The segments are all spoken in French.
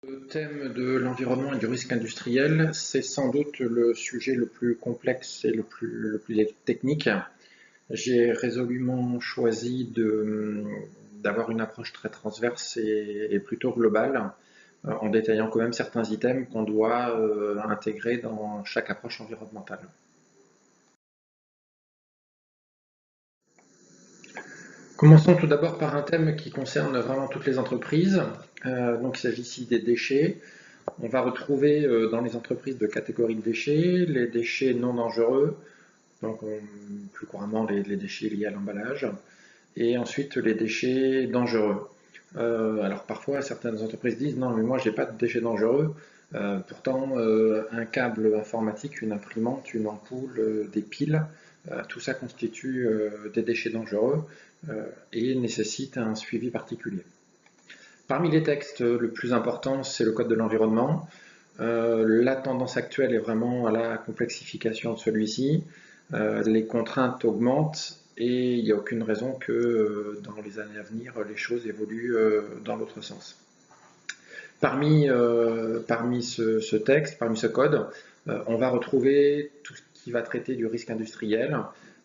Le thème de l'environnement et du risque industriel, c'est sans doute le sujet le plus complexe et le plus technique. J'ai résolument choisi d'avoir une approche très transverse et plutôt globale, en détaillant quand même certains items qu'on doit intégrer dans chaque approche environnementale. Commençons tout d'abord par un thème qui concerne vraiment toutes les entreprises. Donc il s'agit ici des déchets. On va retrouver dans les entreprises de catégories de déchets, les déchets non dangereux, donc plus couramment les déchets liés à l'emballage, et ensuite les déchets dangereux. Alors parfois certaines entreprises disent non mais moi j'ai pas de déchets dangereux, pourtant un câble informatique, une imprimante, une ampoule, des piles, tout ça constitue des déchets dangereux et nécessite un suivi particulier. Parmi les textes, le plus important, c'est le Code de l'environnement. La tendance actuelle est vraiment à la complexification de celui-ci. Les contraintes augmentent et il n'y a aucune raison que dans les années à venir, les choses évoluent dans l'autre sens. Parmi ce texte, parmi ce code, on va retrouver tout ce qui va traiter du risque industriel,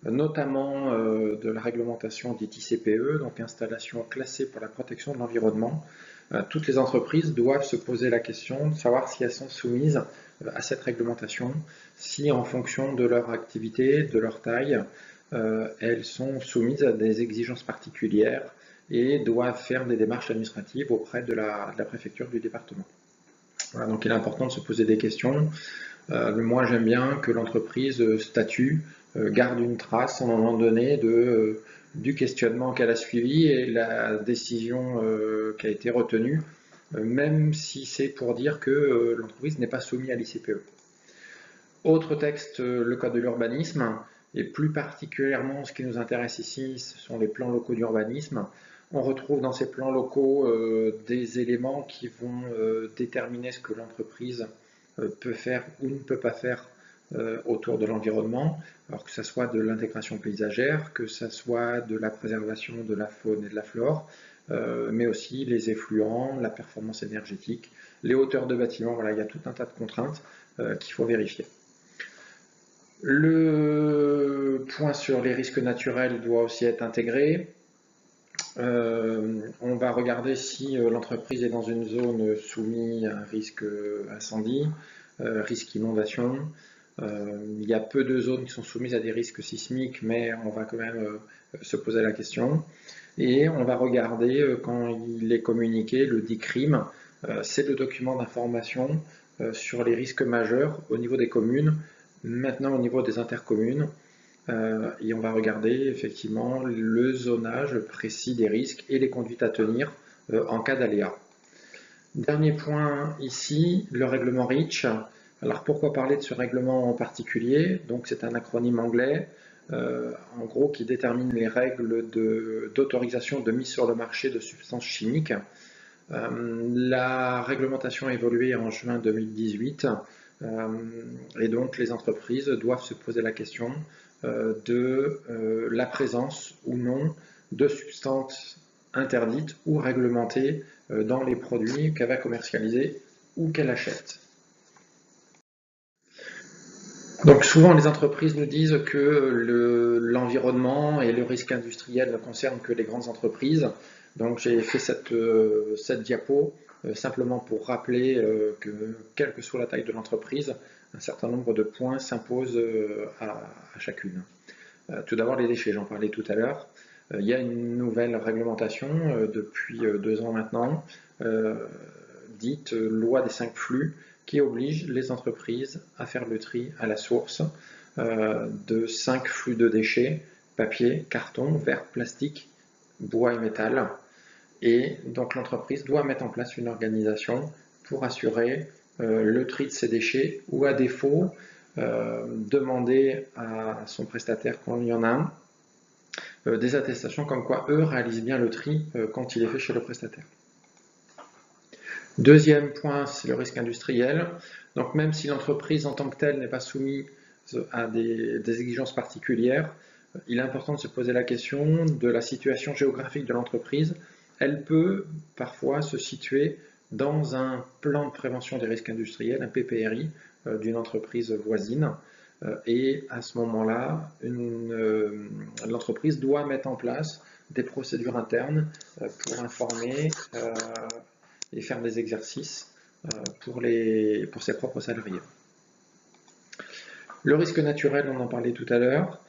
notamment de la réglementation dite ICPE, donc installation classée pour la protection de l'environnement. Toutes les entreprises doivent se poser la question de savoir si elles sont soumises à cette réglementation, si en fonction de leur activité, de leur taille, elles sont soumises à des exigences particulières et doivent faire des démarches administratives auprès de la préfecture du département. Voilà, donc il est important de se poser des questions. Moi j'aime bien que l'entreprise statue, garde une trace à un moment donné du questionnement qu'elle a suivi et la décision qui a été retenue, même si c'est pour dire que l'entreprise n'est pas soumise à l'ICPE. Autre texte, le code de l'urbanisme, et plus particulièrement ce qui nous intéresse ici, ce sont les plans locaux d'urbanisme. On retrouve dans ces plans locaux des éléments qui vont déterminer ce que l'entreprise peut faire ou ne peut pas faire autour de l'environnement, alors que ce soit de l'intégration paysagère, que ce soit de la préservation de la faune et de la flore, mais aussi les effluents, la performance énergétique, les hauteurs de bâtiments. Voilà, il y a tout un tas de contraintes qu'il faut vérifier. Le point sur les risques naturels doit aussi être intégré. On va regarder si l'entreprise est dans une zone soumise à un risque incendie, risque inondation. Il y a peu de zones qui sont soumises à des risques sismiques, mais on va quand même se poser la question. Et on va regarder quand il est communiqué, le DICRIM, c'est le document d'information sur les risques majeurs au niveau des communes, maintenant au niveau des intercommunes. Et on va regarder effectivement le zonage précis des risques et les conduites à tenir en cas d'aléa. Dernier point ici, le règlement REACH. Alors pourquoi parler de ce règlement en particulier? Donc c'est un acronyme anglais, en gros qui détermine les règles d'autorisation de mise sur le marché de substances chimiques. La réglementation a évolué en juin 2018 et donc les entreprises doivent se poser la question de la présence ou non de substances interdites ou réglementées dans les produits qu'elle va commercialiser ou qu'elle achète. Donc souvent les entreprises nous disent que l'environnement et le risque industriel ne concernent que les grandes entreprises. Donc j'ai fait cette diapo simplement pour rappeler que quelle que soit la taille de l'entreprise, un certain nombre de points s'imposent à chacune. Tout d'abord les déchets, j'en parlais tout à l'heure. Il y a une nouvelle réglementation depuis 2 ans maintenant, dite loi des 5 flux, qui oblige les entreprises à faire le tri à la source de 5 flux de déchets, papier, carton, verre, plastique, bois et métal. Et donc l'entreprise doit mettre en place une organisation pour assurer le tri de ces déchets ou à défaut demander à son prestataire quand il y en a un des attestations comme quoi eux réalisent bien le tri quand il est fait chez le prestataire. Deuxième point, c'est le risque industriel. Donc même si l'entreprise en tant que telle n'est pas soumise à des exigences particulières, il est important de se poser la question de la situation géographique de l'entreprise. Elle peut parfois se situer dans un plan de prévention des risques industriels, un PPRI, d'une entreprise voisine. Et à ce moment-là, l'entreprise doit mettre en place des procédures internes pour informer et faire des exercices pour ses propres salariés. Le risque naturel, on en parlait tout à l'heure.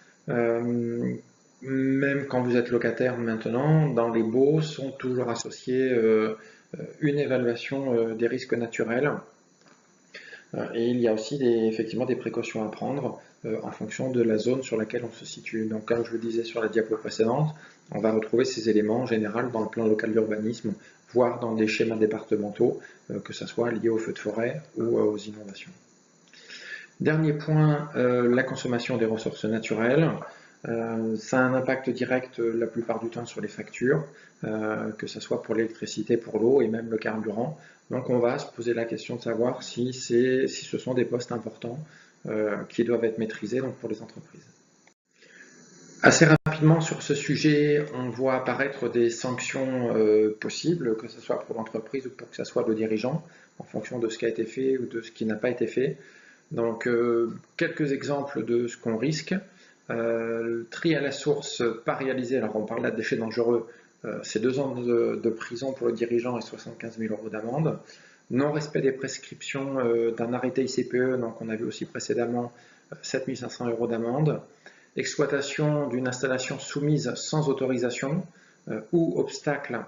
Même quand vous êtes locataire maintenant, dans les baux sont toujours associés une évaluation des risques naturels. Et il y a aussi effectivement des précautions à prendre en fonction de la zone sur laquelle on se situe. Donc comme je le disais sur la diapo précédente, on va retrouver ces éléments en général dans le plan local d'urbanisme, voire dans des schémas départementaux, que ce soit lié aux feux de forêt ou aux inondations. Dernier point, la consommation des ressources naturelles. Ça a un impact direct la plupart du temps sur les factures, que ce soit pour l'électricité, pour l'eau et même le carburant. Donc on va se poser la question de savoir si ce sont des postes importants qui doivent être maîtrisés donc pour les entreprises. Assez rapidement sur ce sujet, on voit apparaître des sanctions possibles, que ce soit pour l'entreprise ou pour que ce soit le dirigeant, en fonction de ce qui a été fait ou de ce qui n'a pas été fait. Donc quelques exemples de ce qu'on risque. Tri à la source pas réalisé, alors on parle là de déchets dangereux, c'est 2 ans de prison pour le dirigeant et 75 000 € d'amende. Non-respect des prescriptions d'un arrêté ICPE, donc on a vu aussi précédemment 7 500 € d'amende. Exploitation d'une installation soumise sans autorisation ou obstacle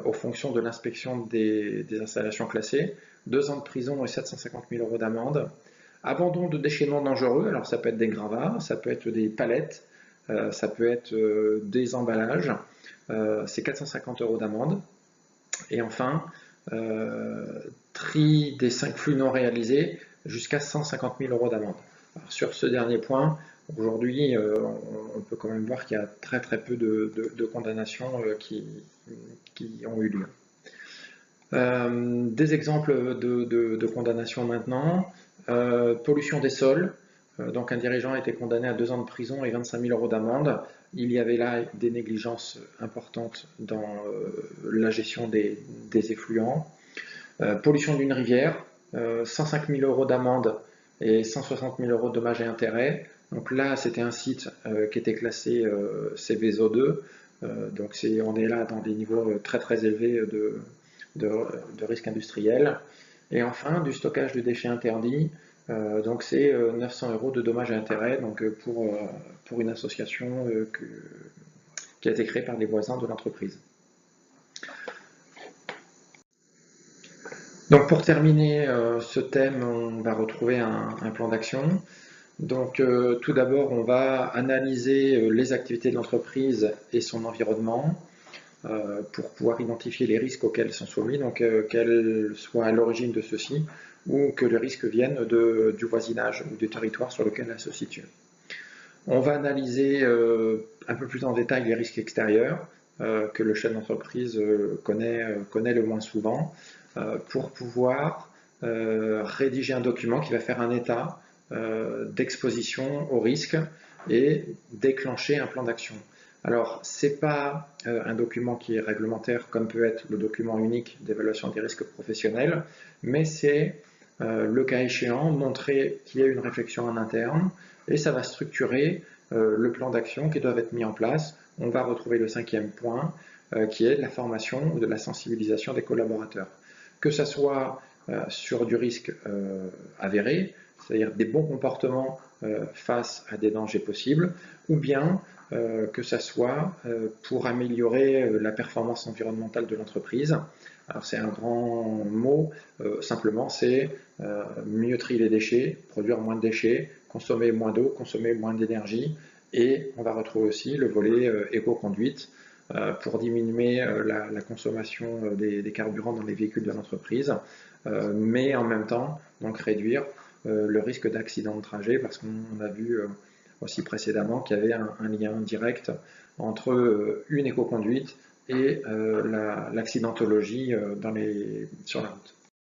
aux fonctions de l'inspection des installations classées, 2 ans de prison et 750 000 € d'amende. Abandon de déchets non dangereux, alors ça peut être des gravats, ça peut être des palettes, ça peut être des emballages, c'est 450 € d'amende. Et enfin, tri des 5 flux non réalisés jusqu'à 150 000 € d'amende. Sur ce dernier point, aujourd'hui, on peut quand même voir qu'il y a très peu de condamnations qui ont eu lieu. Des exemples de condamnations maintenant. Pollution des sols, donc un dirigeant a été condamné à 2 ans de prison et 25 000 € d'amende. Il y avait là des négligences importantes dans la gestion des effluents. Pollution d'une rivière, 105 000 € d'amende et 160 000 € de dommages et intérêts. Donc là, c'était un site qui était classé CVSO2, donc on est là dans des niveaux très élevés de risque industriel. Et enfin, du stockage de déchets interdits, donc c'est 900 € de dommages et intérêts donc pour une association qui a été créée par des voisins de l'entreprise. Donc pour terminer ce thème, on va retrouver un plan d'action. Donc tout d'abord, on va analyser les activités de l'entreprise et son environnement pour pouvoir identifier les risques auxquels ils sont soumis, donc qu'elles soient à l'origine de ceux-ci ou que le risque vienne du voisinage ou du territoire sur lequel elle se situe. On va analyser un peu plus en détail les risques extérieurs que le chef d'entreprise connaît le moins souvent pour pouvoir rédiger un document qui va faire un état d'exposition au risque et déclencher un plan d'action. Alors, ce n'est pas un document qui est réglementaire comme peut être le document unique d'évaluation des risques professionnels, mais c'est, le cas échéant, montrer qu'il y a une réflexion en interne et ça va structurer le plan d'action qui doit être mis en place. On va retrouver le 5e point qui est de la formation ou de la sensibilisation des collaborateurs. Que ce soit sur du risque avéré, c'est-à-dire des bons comportements face à des dangers possibles, ou bien que ce soit pour améliorer la performance environnementale de l'entreprise. Alors c'est un grand mot, simplement c'est mieux trier les déchets, produire moins de déchets, consommer moins d'eau, consommer moins d'énergie, et on va retrouver aussi le volet éco-conduite pour diminuer la consommation des carburants dans les véhicules de l'entreprise, mais en même temps donc réduire le risque d'accident de trajet, parce qu'on a vu aussi précédemment qu'il y avait un lien direct entre une éco-conduite et l'accidentologie sur la route.